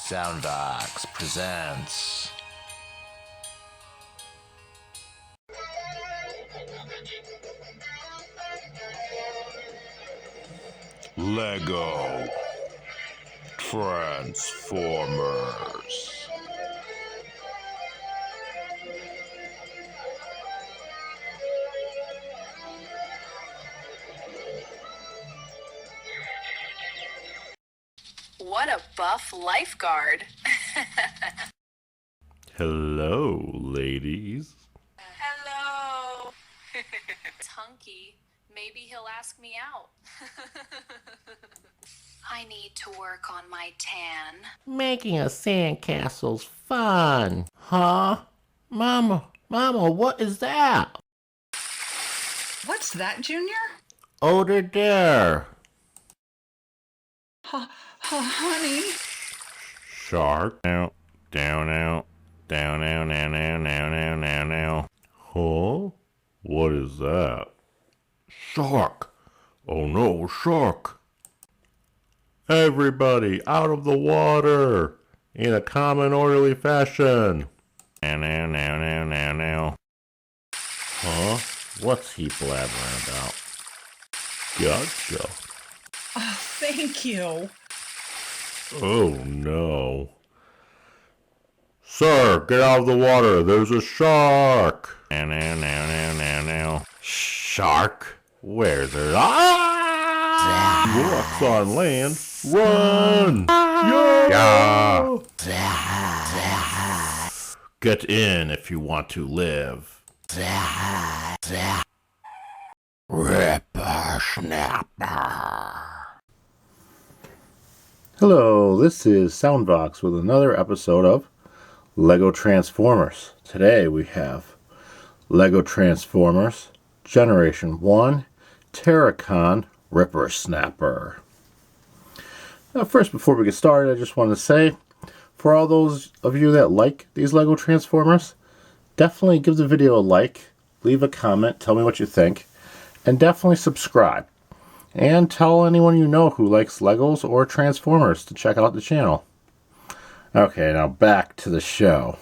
Soundbox presents Lego Transformers. What a buff lifeguard. Hello, ladies. Hello. It's hunky. Maybe he'll ask me out. I need to work on my tan. Making a sandcastle's fun. Huh? Mama, what is that? What's that, Junior? Over there. Honey. Shark. Out, down, out, down, out, now, now, now, now, now, now. Huh? What is that? Shark. Oh no, shark. Everybody out of the water in a common orderly fashion. Now, now, now, now, now, now. Huh? What's he blabbering about? Gotcha. Oh, thank you. Oh no. Sir, get out of the water. There's a shark. Now, now, now, now, now, now. Shark? Where's it? Ah! He walks on land. Run! Yeah. Get in if you want to live. Rippersnapper. Hello, this is Soundbox with another episode of Lego Transformers. Today we have Lego Transformers Generation 1 Terrorcon Rippersnapper. Now first, before we get started, I just want to say, for all those of you that like these Lego Transformers, definitely give the video a like, leave a comment, tell me what you think, and definitely subscribe. And tell anyone you know who likes Legos or Transformers to check out the channel. Okay, now back to the show.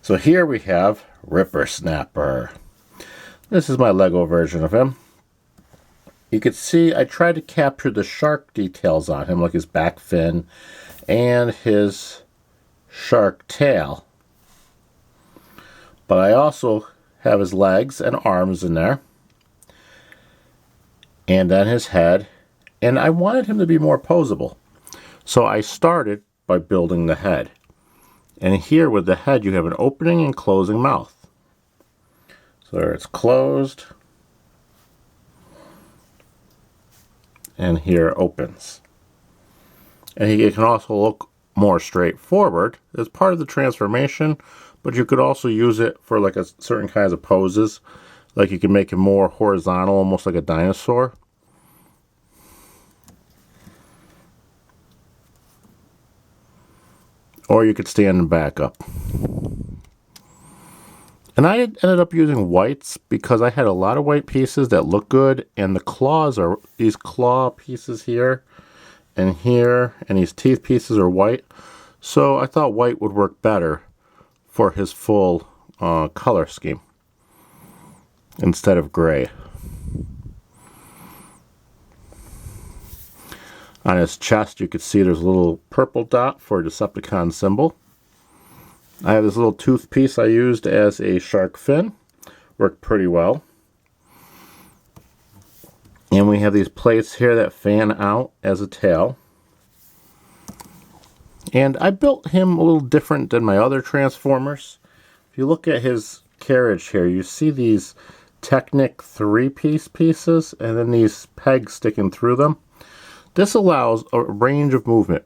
So here we have Rippersnapper. This is my Lego version of him. You can see I tried to capture the shark details on him, like his back fin and his shark tail. But I also have his legs and arms in there. And then his head. And I wanted him to be more posable. So I started by building the head. And here with the head you have an opening and closing mouth. So there it's closed. And here it opens. And it can also look more straightforward as part of the transformation, but you could also use it for like a certain kinds of poses. Like you can make it more horizontal, almost like a dinosaur. Or you could stand and back up. And I ended up using whites because I had a lot of white pieces that look good, and the claws are these claw pieces here, and these teeth pieces are white. So I thought white would work better for his full color scheme instead of gray. On his chest you can see there's a little purple dot for a Decepticon symbol. I have this little tooth piece I used as a shark fin. Worked pretty well. And we have these plates here that fan out as a tail. And I built him a little different than my other Transformers. If you look at his carriage here, you see these Technic 3-piece pieces and then these pegs sticking through them. This allows a range of movement,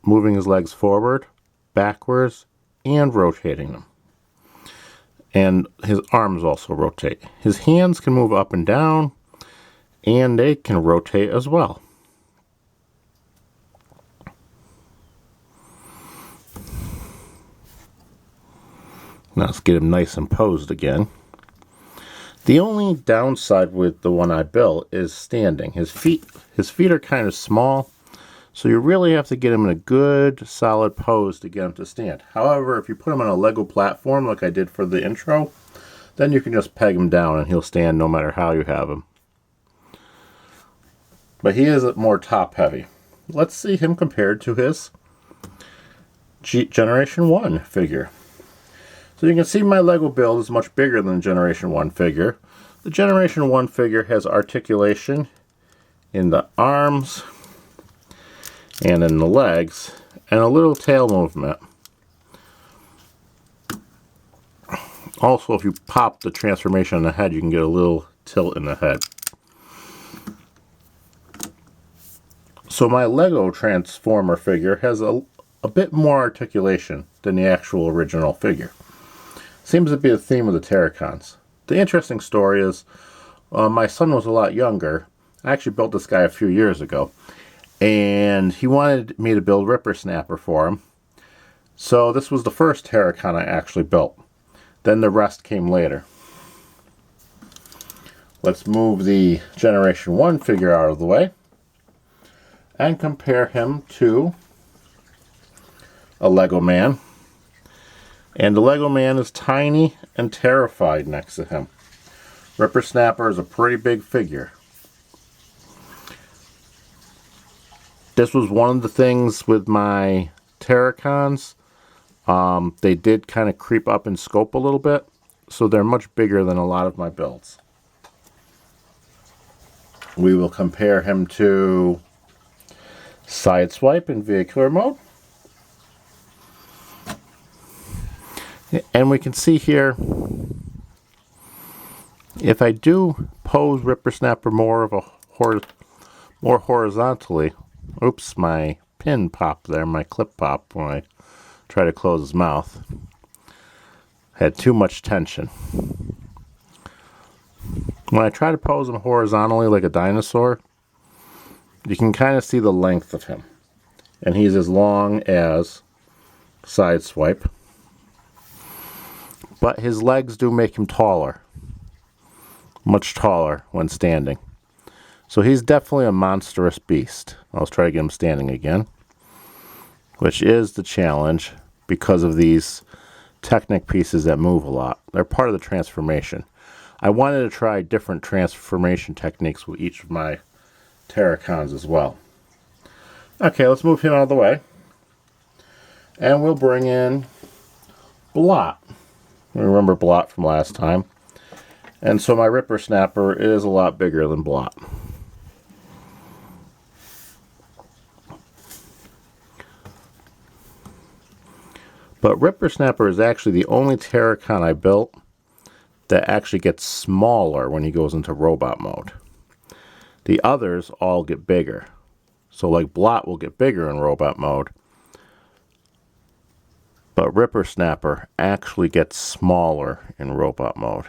moving his legs forward, backwards, and rotating them. And his arms also rotate. His hands can move up and down, and they can rotate as well. Now let's get him nice and posed again. The only downside with the one I built is standing. His feet are kind of small, So you really have to get him in a good, solid pose to get him to stand. However, if you put him on a Lego platform like I did for the intro, then you can just peg him down and he'll stand no matter how you have him. But he is more top heavy. Let's see him compared to his Generation 1 figure. So you can see my Lego build is much bigger than the Generation 1 figure. The Generation 1 figure has articulation in the arms and in the legs, and a little tail movement. Also, if you pop the transformation on the head, you can get a little tilt in the head. So my Lego Transformer figure has a bit more articulation than the actual original figure. Seems to be the theme of the Terrorcons. The interesting story is, my son was a lot younger. I actually built this guy a few years ago. And he wanted me to build Rippersnapper for him. So this was the first Terrorcon I actually built. Then the rest came later. Let's move the Generation 1 figure out of the way and compare him to a Lego man. And the Lego man is tiny and terrified next to him. Rippersnapper is a pretty big figure. This was one of the things with my Terrorcons. They did kind of creep up in scope a little bit, so they're much bigger than a lot of my builds. We will compare him to Sideswipe in vehicular mode. And we can see here, if I do pose Rippersnapper more horizontally, oops, my pin popped there, my clip popped when I tried to close his mouth. Had too much tension. When I try to pose him horizontally like a dinosaur, you can kind of see the length of him. And he's as long as Sideswipe. But his legs do make him taller. Much taller when standing. So he's definitely a monstrous beast. Let's try to get him standing again. Which is the challenge because of these Technic pieces that move a lot. They're part of the transformation. I wanted to try different transformation techniques with each of my Terrorcons as well. Okay, let's move him out of the way. And we'll bring in Blot. Remember Blot from last time. And so my Rippersnapper is a lot bigger than Blot. But Rippersnapper is actually the only Terrorcon I built that actually gets smaller when he goes into robot mode. The others all get bigger. So like Blot will get bigger in robot mode. But Rippersnapper actually gets smaller in robot mode.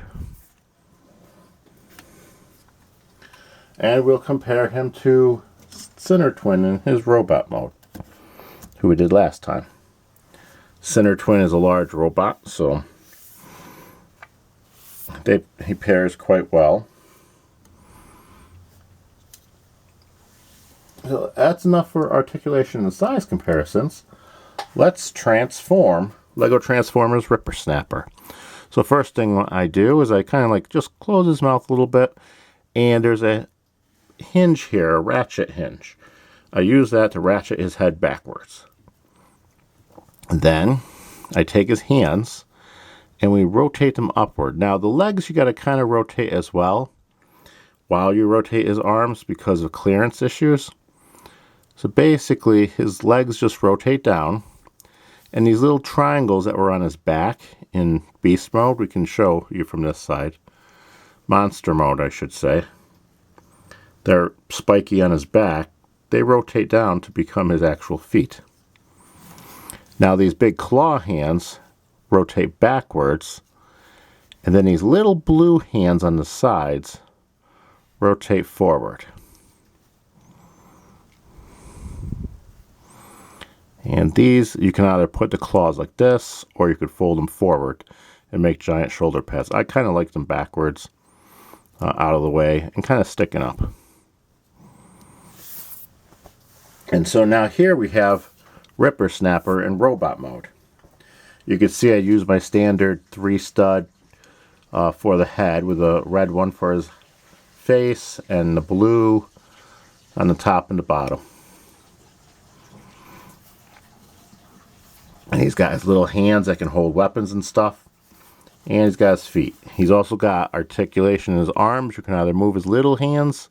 And we'll compare him to Sinner Twin in his robot mode, who we did last time. Sinner Twin is a large robot, so he pairs quite well. So that's enough for articulation and size comparisons. Let's transform Lego Transformers Rippersnapper. So first thing I do is I kind of like just close his mouth a little bit, and there's a hinge here, a ratchet hinge. I use that to ratchet his head backwards. Then I take his hands and we rotate them upward. Now the legs you got to kind of rotate as well while you rotate his arms because of clearance issues. So basically his legs just rotate down, and these little triangles that were on his back in beast mode, we can show you from this side. Monster mode, I should say. They're spiky on his back. They rotate down to become his actual feet. Now these big claw hands rotate backwards, and then these little blue hands on the sides rotate forward. And these, you can either put the claws like this, or you could fold them forward and make giant shoulder pads. I kind of like them backwards, out of the way, and kind of sticking up. And so now here we have Rippersnapper in robot mode. You can see I use my standard 3-stud for the head, with a red one for his face and the blue on the top and the bottom. And he's got his little hands that can hold weapons and stuff. And he's got his feet. He's also got articulation in his arms. You can either move his little hands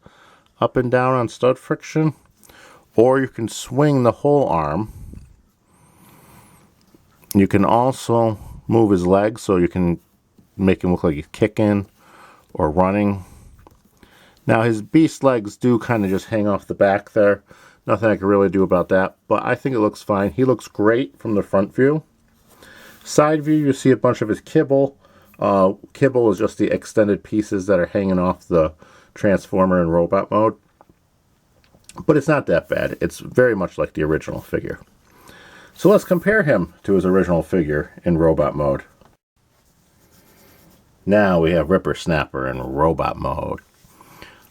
up and down on stud friction, or you can swing the whole arm. You can also move his legs, so you can make him look like he's kicking or running. Now his beast legs do kind of just hang off the back there. Nothing I can really do about that, but I think it looks fine. He looks great from the front view. Side view, you see a bunch of his kibble. Kibble is just the extended pieces that are hanging off the Transformer in robot mode. But it's not that bad. It's very much like the original figure. So let's compare him to his original figure in robot mode. Now we have Rippersnapper in robot mode.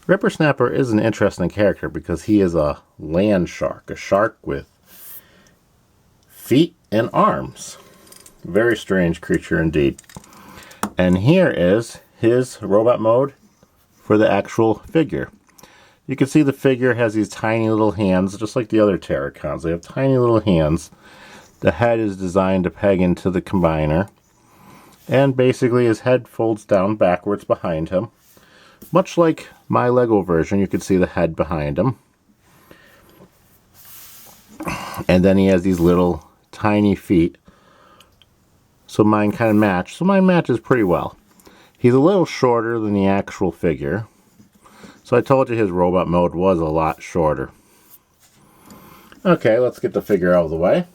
Rippersnapper is an interesting character because he is a Landshark, a shark with feet and arms. Very strange creature indeed. And here is his robot mode for the actual figure. You can see the figure has these tiny little hands, just like the other Terrorcons. They have tiny little hands. The head is designed to peg into the combiner. And basically his head folds down backwards behind him. Much like my Lego version, you can see the head behind him. And then he has these little tiny feet. So mine kind of match. So mine matches pretty well. He's a little shorter than the actual figure. So I told you his robot mode was a lot shorter. Okay, let's get the figure out of the way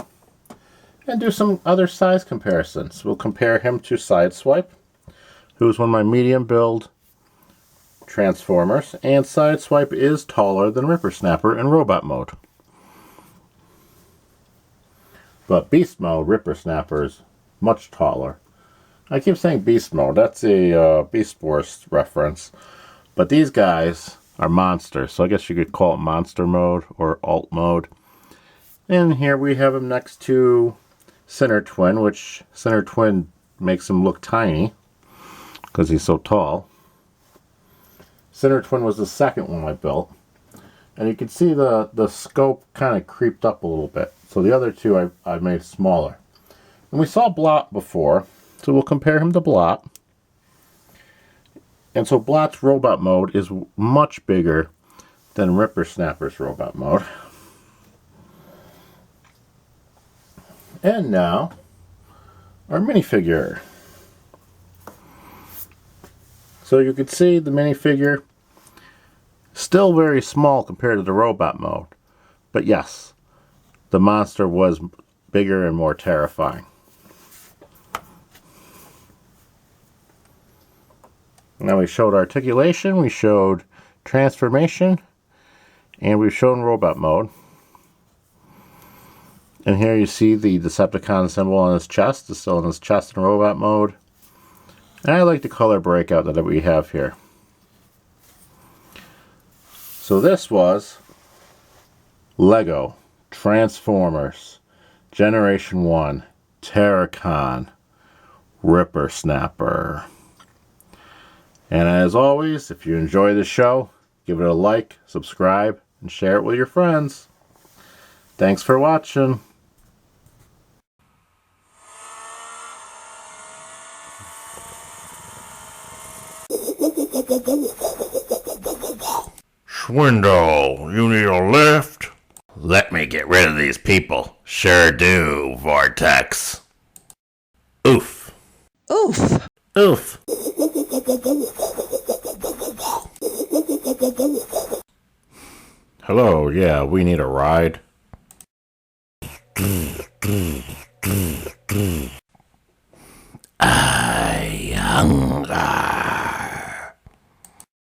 and do some other size comparisons. We'll compare him to Sideswipe, who's one of my medium build Transformers, and Sideswipe is taller than Rippersnapper in robot mode. But Beast mode, Rippersnapper is much taller. I keep saying Beast mode, that's a Beast Wars reference. But these guys are monsters, so I guess you could call it monster mode or alt mode. And here we have him next to Center Twin, which Center Twin makes him look tiny because he's so tall. Center Twin was the second one I built. And you can see the scope kind of creeped up a little bit. So the other two I made smaller. And we saw Blot before, so we'll compare him to Blot. And so Blot's robot mode is much bigger than Rippersnapper's robot mode. And now, our minifigure. So you can see the minifigure, still very small compared to the robot mode. But yes, the monster was bigger and more terrifying. Now we showed articulation, we showed transformation, and we've shown robot mode. And here you see the Decepticon symbol on his chest. It's still in his chest in robot mode. And I like the color breakout that we have here. So this was Lego Transformers Generation 1 Terrorcon Rippersnapper. And as always, if you enjoy the show, give it a like, subscribe, and share it with your friends. Thanks for watching. Swindle, you need a lift? Let me get rid of these people. Sure do, Vortex. Oof. Oof. Oof. Hello, yeah, we need a ride. I hunger.